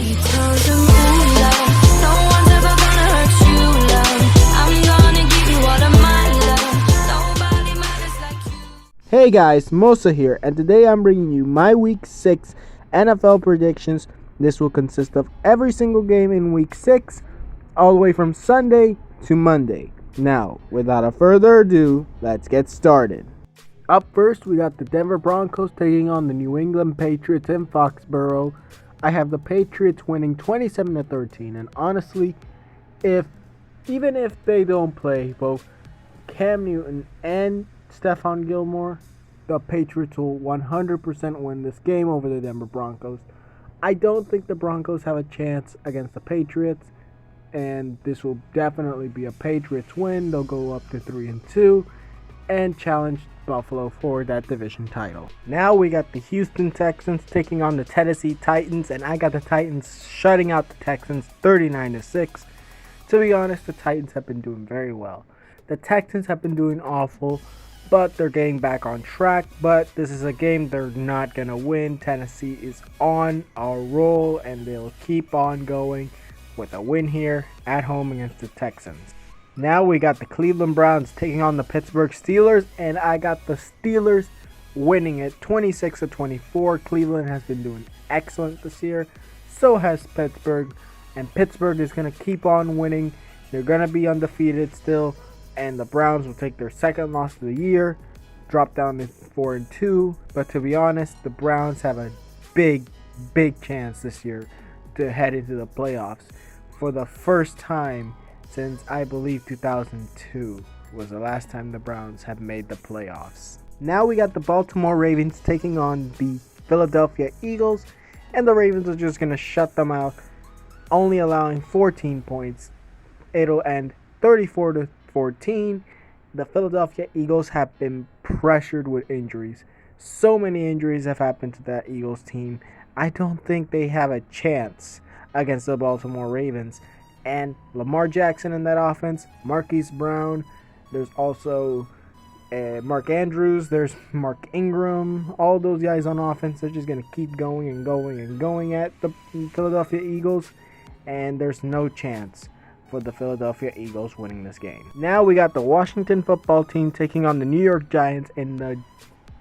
She tells him, ooh, love, no one's ever gonna hurt you, love. I'm gonna give you all of my love. Nobody matters like you. Hey guys, Mosa here, and today I'm bringing you my Week 6 NFL predictions. This will consist of every single game in Week 6, all the way from Sunday to Monday. Now, without a further ado, let's get started. Up first, we got the Denver Broncos taking on the New England Patriots in Foxborough. I have the Patriots winning 27-13, and honestly, even if they don't play both Cam Newton and Stephon Gilmore, the Patriots will 100% win this game over the Denver Broncos. I don't think the Broncos have a chance against the Patriots, and this will definitely be a Patriots win. They'll go up to 3-2 and challenge Buffalo for that division title. Now we got the Houston Texans taking on the Tennessee Titans, and I got the Titans shutting out the Texans 39-6. To be honest, the Titans have been doing very well. The Texans have been doing awful, but they're getting back on track. But this is a game they're not going to win. Tennessee is on a roll, and they'll keep on going with a win here at home against the Texans. Now we got the Cleveland Browns taking on the Pittsburgh Steelers, and I got the Steelers winning it 26-24. Cleveland has been doing excellent this year. So has Pittsburgh, and Pittsburgh is going to keep on winning. They're going to be undefeated still, and the Browns will take their second loss of the year, drop down to 4-2. But to be honest, the Browns have a big chance this year to head into the playoffs for the first time since I believe 2002 was the last time the Browns have made the playoffs. Now we got the Baltimore Ravens taking on the Philadelphia Eagles, and the Ravens are just going to shut them out, only allowing 14 points. It'll end 34-14. The Philadelphia Eagles have been pressured with injuries. So many injuries have happened to that Eagles team. I don't think they have a chance against the Baltimore Ravens. And Lamar Jackson in that offense, Marquise Brown, there's also Mark Andrews, there's Mark Ingram, all those guys on offense. They're just going to keep going and going at the Philadelphia Eagles, and there's no chance for the Philadelphia Eagles winning this game. Now we got the Washington football team taking on the New York Giants, and the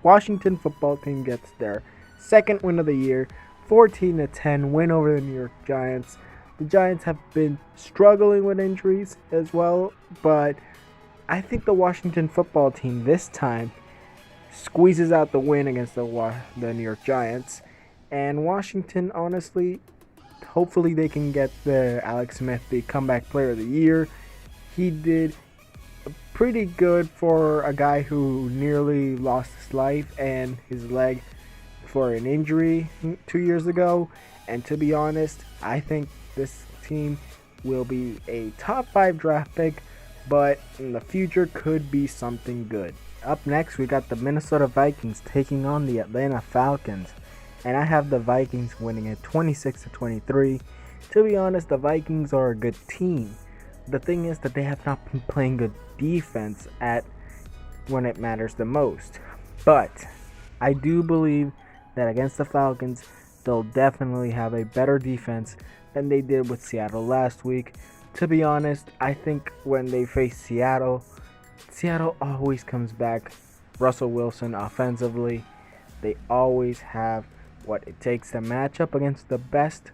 Washington football team gets their second win of the year, 14-10 win over the New York Giants. The Giants have been struggling with injuries as well, but I think the Washington football team this time squeezes out the win against the New York Giants. And Washington, honestly, hopefully they can get the Alex Smith the comeback player of the year. He did pretty good for a guy who nearly lost his life and his leg for an injury 2 years ago. And to be honest, I think this team will be a top 5 draft pick, but in the future could be something good. Up next, we got the Minnesota Vikings taking on the Atlanta Falcons, and I have the Vikings winning at 26-23. To be honest, the Vikings are a good team. The thing is that they have not been playing good defense when it matters the most. But I do believe that against the Falcons, they'll definitely have a better defense than they did with Seattle last week. To be honest, I think when they face Seattle always comes back. Russell Wilson offensively, they always have what it takes to match up against the best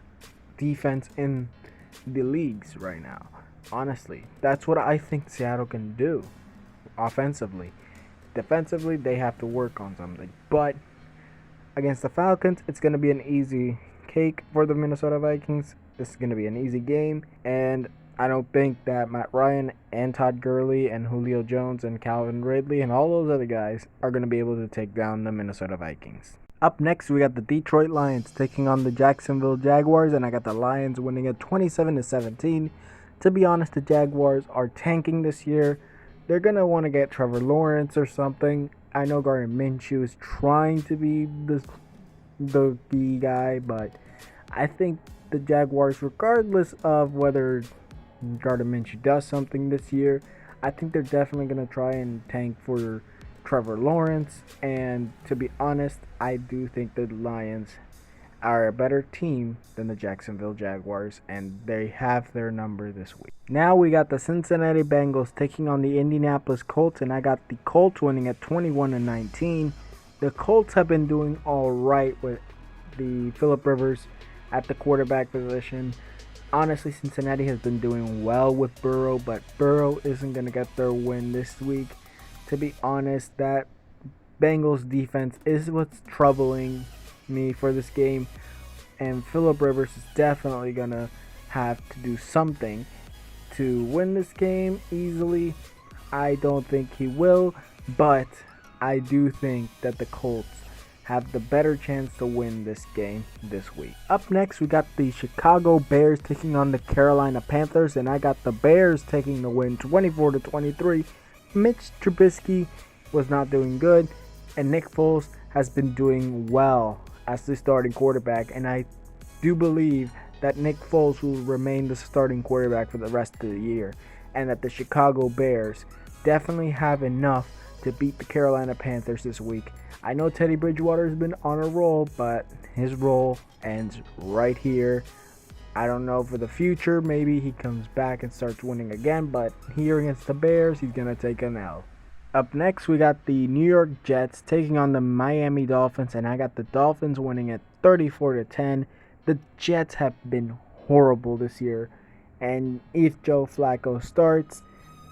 defense in the leagues right now. Honestly, that's what I think Seattle can do offensively. Defensively, they have to work on something. But against the Falcons, it's going to be an easy cake for the Minnesota Vikings. This is going to be an easy game, and I don't think that Matt Ryan and Todd Gurley and Julio Jones and Calvin Ridley and all those other guys are going to be able to take down the Minnesota Vikings. Up next, we got the Detroit Lions taking on the Jacksonville Jaguars, and I got the Lions winning at 27-17. To be honest, the Jaguars are tanking this year. They're going to want to get Trevor Lawrence or something. I know Gardner Minshew is trying to be the key guy, but I think the Jaguars, regardless of whether Gardner Minshew does something this year, I think they're definitely going to try and tank for Trevor Lawrence. And to be honest, I do think the Lions are a better team than the Jacksonville Jaguars, and they have their number this week. Now we got the Cincinnati Bengals taking on the Indianapolis Colts, and I got the Colts winning at 21-19. The Colts have been doing all right with the Phillip Rivers at the quarterback position. Honestly, Cincinnati has been doing well with Burrow, but Burrow isn't going to get their win this week. To be honest, that Bengals defense is what's troubling me for this game, and Phillip Rivers is definitely going to have to do something to win this game easily. I don't think he will, but I do think that the Colts have the better chance to win this game this week. Up next, we got the Chicago Bears taking on the Carolina Panthers, and I got the Bears taking the win 24-23. Mitch Trubisky was not doing good, and Nick Foles has been doing well as the starting quarterback, and I do believe that Nick Foles will remain the starting quarterback for the rest of the year, and that the Chicago Bears definitely have enough to beat the Carolina Panthers this week. I know Teddy Bridgewater has been on a roll, but his role ends right here. I don't know for the future. Maybe he comes back and starts winning again, but here against the Bears, he's going to take an L. Up next, we got the New York Jets taking on the Miami Dolphins, and I got the Dolphins winning at 34-10. The Jets have been horrible this year, and if Joe Flacco starts,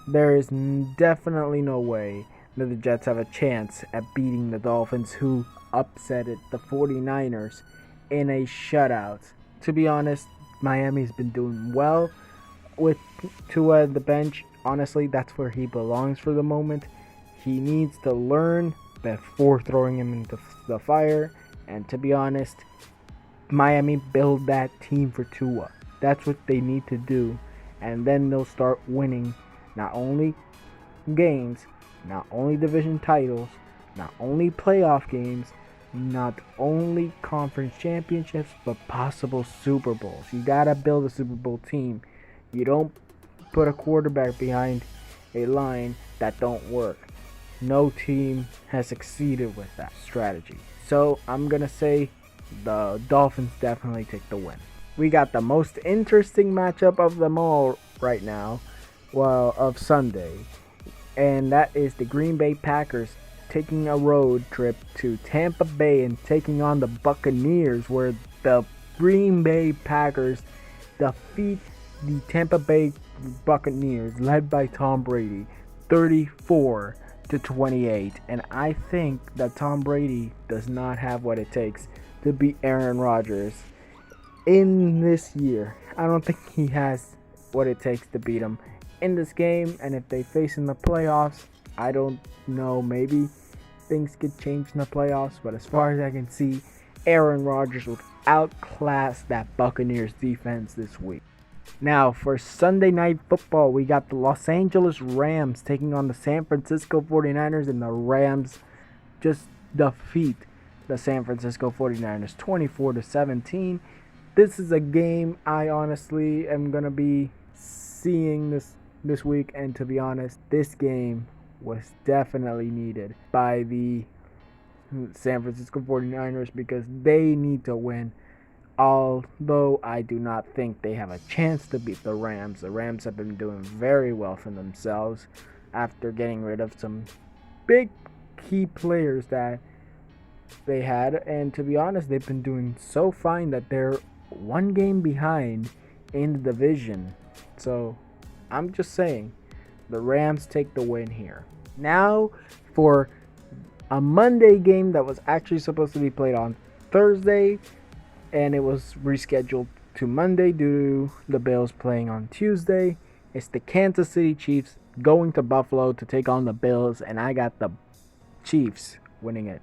there is definitely no way that the Jets have a chance at beating the Dolphins, who upsetted the 49ers in a shutout. To be honest, Miami's been doing well with Tua at the bench. Honestly, that's where he belongs for the moment. He needs to learn before throwing him into the fire. And to be honest, Miami build that team for Tua. That's what they need to do. And then they'll start winning not only games, not only division titles, not only playoff games, not only conference championships, but possible Super Bowls. You gotta build a Super Bowl team. You don't put a quarterback behind a line that don't work. No team has succeeded with that strategy. So I'm gonna say the Dolphins definitely take the win. We got the most interesting matchup of them all right now, of Sunday. And that is the Green Bay Packers taking a road trip to Tampa Bay and taking on the Buccaneers, where the Green Bay Packers defeat the Tampa Bay Buccaneers, led by Tom Brady, 34-28. And I think that Tom Brady does not have what it takes to beat Aaron Rodgers in this year. I don't think he has what it takes to beat him in this game, and if they face in the playoffs, I don't know, maybe things could change in the playoffs, but as far as I can see, Aaron Rodgers will outclass that Buccaneers defense this week. Now, for Sunday Night Football, we got the Los Angeles Rams taking on the San Francisco 49ers, and the Rams just defeat the San Francisco 49ers 24-17. This is a game I honestly am going to be seeing this week, and to be honest, this game was definitely needed by the San Francisco 49ers because they need to win. Although I do not think they have a chance to beat the Rams. The Rams have been doing very well for themselves after getting rid of some big key players that they had, and to be honest, they've been doing so fine that they're one game behind in the division. So I'm just saying, the Rams take the win here. Now for a Monday game that was actually supposed to be played on Thursday, and it was rescheduled to Monday due to the Bills playing on Tuesday. It's the Kansas City Chiefs going to Buffalo to take on the Bills, and I got the Chiefs winning it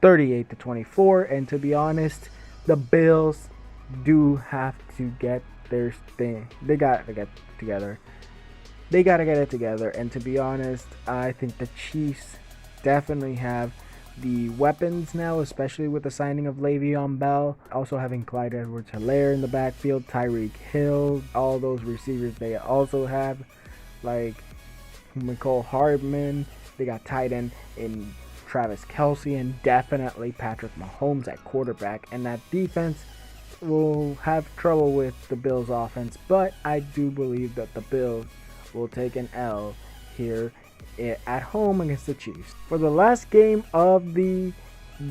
38-24. And to be honest, the Bills do have to get their thing. They got to get together. They got to get it together. And to be honest, I think the Chiefs definitely have the weapons now, especially with the signing of Le'Veon Bell. Also having Clyde Edwards-Helaire in the backfield, Tyreek Hill, all those receivers they also have, like McCole Hardman. They got tight end in Travis Kelce and definitely Patrick Mahomes at quarterback, and that defense will have trouble with the Bills offense, but I do believe that the Bills will take an L here at home against the Chiefs. For the last game of the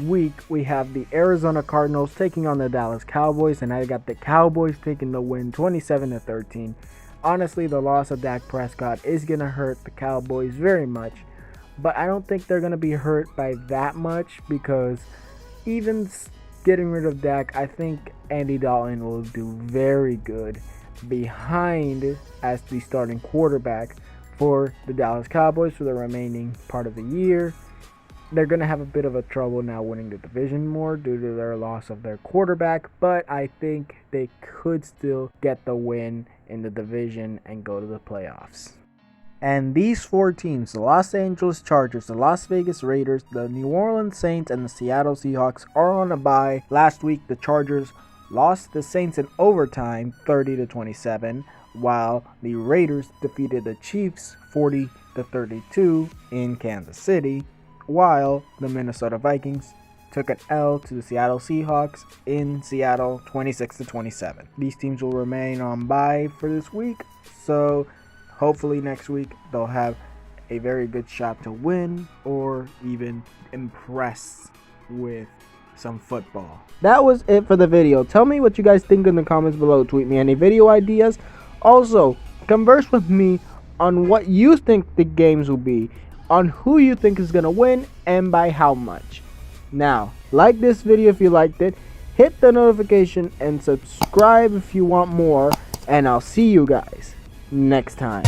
week, we have the Arizona Cardinals taking on the Dallas Cowboys, and I got the Cowboys taking the win 27-13. Honestly, the loss of Dak Prescott is going to hurt the Cowboys very much, but I don't think they're going to be hurt by that much, because even getting rid of Dak, I think Andy Dalton will do very good behind as the starting quarterback for the Dallas Cowboys for the remaining part of the year. They're going to have a bit of a trouble now winning the division more due to their loss of their quarterback, but I think they could still get the win in the division and go to the playoffs. And these four teams, the Los Angeles Chargers, the Las Vegas Raiders, the New Orleans Saints, and the Seattle Seahawks are on a bye. Last week, the Chargers lost the Saints in overtime 30-27, while the Raiders defeated the Chiefs 40-32 in Kansas City, while the Minnesota Vikings took an L to the Seattle Seahawks in Seattle 26-27. These teams will remain on bye for this week, so hopefully next week they'll have a very good shot to win or even impress with some football. That was it for the video. Tell me what you guys think in the comments below. Tweet me any video ideas. Also, converse with me on what you think the games will be, on who you think is going to win, and by how much. Now, like this video if you liked it, hit the notification and subscribe if you want more, and I'll see you guys next time.